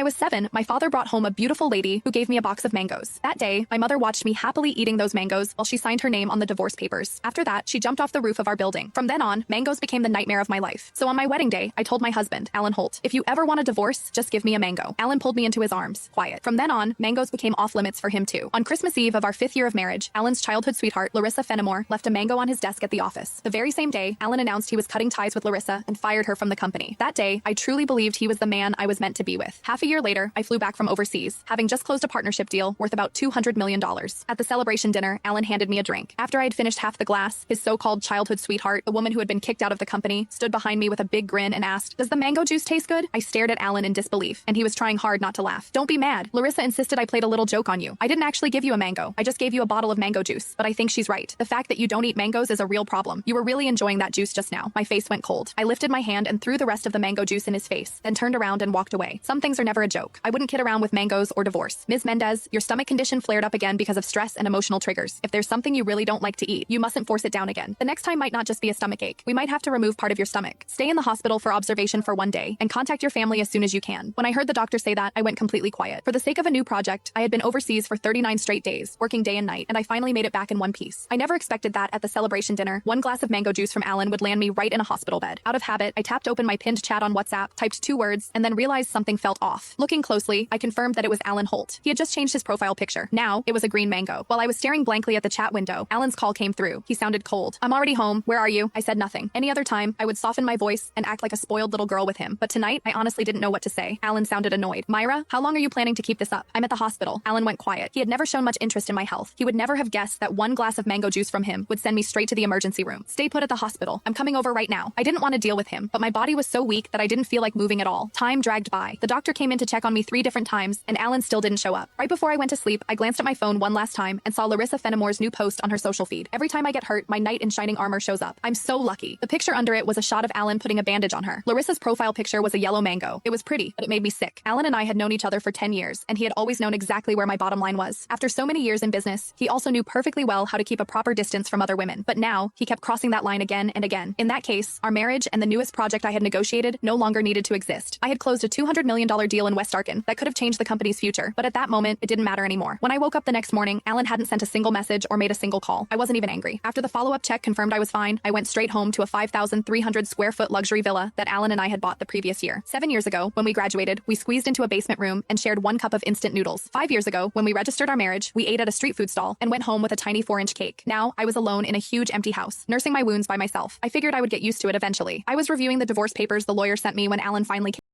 I was 7, my father brought home a beautiful lady who gave me a box of mangoes. That day, my mother watched me happily eating those mangoes while she signed her name on the divorce papers. After that, she jumped off the roof of our building. From then on, mangoes became the nightmare of my life. So on my wedding day, I told my husband, Alan Holt, if you ever want a divorce, just give me a mango. Alan pulled me into his arms, quiet. From then on, mangoes became off limits for him too. On Christmas Eve of our 5th year of marriage, Alan's childhood sweetheart, Larissa Fenimore, left a mango on his desk at the office. The very same day, Alan announced he was cutting ties with Larissa and fired her from the company. That day, I truly believed he was the man I was meant to be with. Half a year later, I flew back from overseas, having just closed a partnership deal worth about $200 million. At the celebration dinner, Alan handed me a drink. After I had finished half the glass, his so-called childhood sweetheart, the woman who had been kicked out of the company, stood behind me with a big grin and asked, "Does the mango juice taste good?" I stared at Alan in disbelief, and he was trying hard not to laugh. "Don't be mad. Larissa insisted I played a little joke on you. I didn't actually give you a mango. I just gave you a bottle of mango juice. But I think she's right. The fact that you don't eat mangoes is a real problem. You were really enjoying that juice just now." My face went cold. I lifted my hand and threw the rest of the mango juice in his face, then turned around and walked away. Some things are never a joke. I wouldn't kid around with mangoes or divorce. Ms. Mendez, your stomach condition flared up again because of stress and emotional triggers. If there's something you really don't like to eat, you mustn't force it down again. The next time might not just be a stomach ache. We might have to remove part of your stomach. Stay in the hospital for observation for 1 day and contact your family as soon as you can. When I heard the doctor say that, I went completely quiet. For the sake of a new project, I had been overseas for 39 straight days, working day and night, and I finally made it back in one piece. I never expected that at the celebration dinner, 1 glass of mango juice from Alan would land me right in a hospital bed. Out of habit, I tapped open my pinned chat on WhatsApp, typed 2 words, and then realized something felt off. Looking closely, I confirmed that it was Alan Holt. He had just changed his profile picture. Now, it was a green mango. While I was staring blankly at the chat window, Alan's call came through. He sounded cold. "I'm already home. Where are you?" I said nothing. Any other time, I would soften my voice and act like a spoiled little girl with him. But tonight, I honestly didn't know what to say. Alan sounded annoyed. "Myra, how long are you planning to keep this up?" "I'm at the hospital." Alan went quiet. He had never shown much interest in my health. He would never have guessed that 1 glass of mango juice from him would send me straight to the emergency room. "Stay put at the hospital. I'm coming over right now." I didn't want to deal with him, but my body was so weak that I didn't feel like moving at all. Time dragged by. The doctor came in to check on me 3 different times, and Alan still didn't show up. Right before I went to sleep, I glanced at my phone one last time and saw Larissa Fenimore's new post on her social feed. Every time I get hurt, my knight in shining armor shows up. I'm so lucky. The picture under it was a shot of Alan putting a bandage on her. Larissa's profile picture was a yellow mango. It was pretty, but it made me sick. Alan and I had known each other for 10 years, and he had always known exactly where my bottom line was. After so many years in business, he also knew perfectly well how to keep a proper distance from other women. But now, he kept crossing that line again and again. In that case, our marriage and the newest project I had negotiated no longer needed to exist. I had closed a $200 million deal in West Arkin that could have changed the company's future, but at that moment, it didn't matter anymore. When I woke up the next morning, Alan hadn't sent a single message or made a single call. I wasn't even angry. After the follow-up check confirmed I was fine, I went straight home to a 5,300 square foot luxury villa that Alan and I had bought the previous year. 7 years ago, when we graduated, we squeezed into a basement room and shared 1 cup of instant noodles. 5 years ago, when we registered our marriage, we ate at a street food stall and went home with a tiny 4-inch cake. Now, I was alone in a huge empty house, nursing my wounds by myself. I figured I would get used to it eventually. I was reviewing the divorce papers the lawyer sent me when Alan finally came.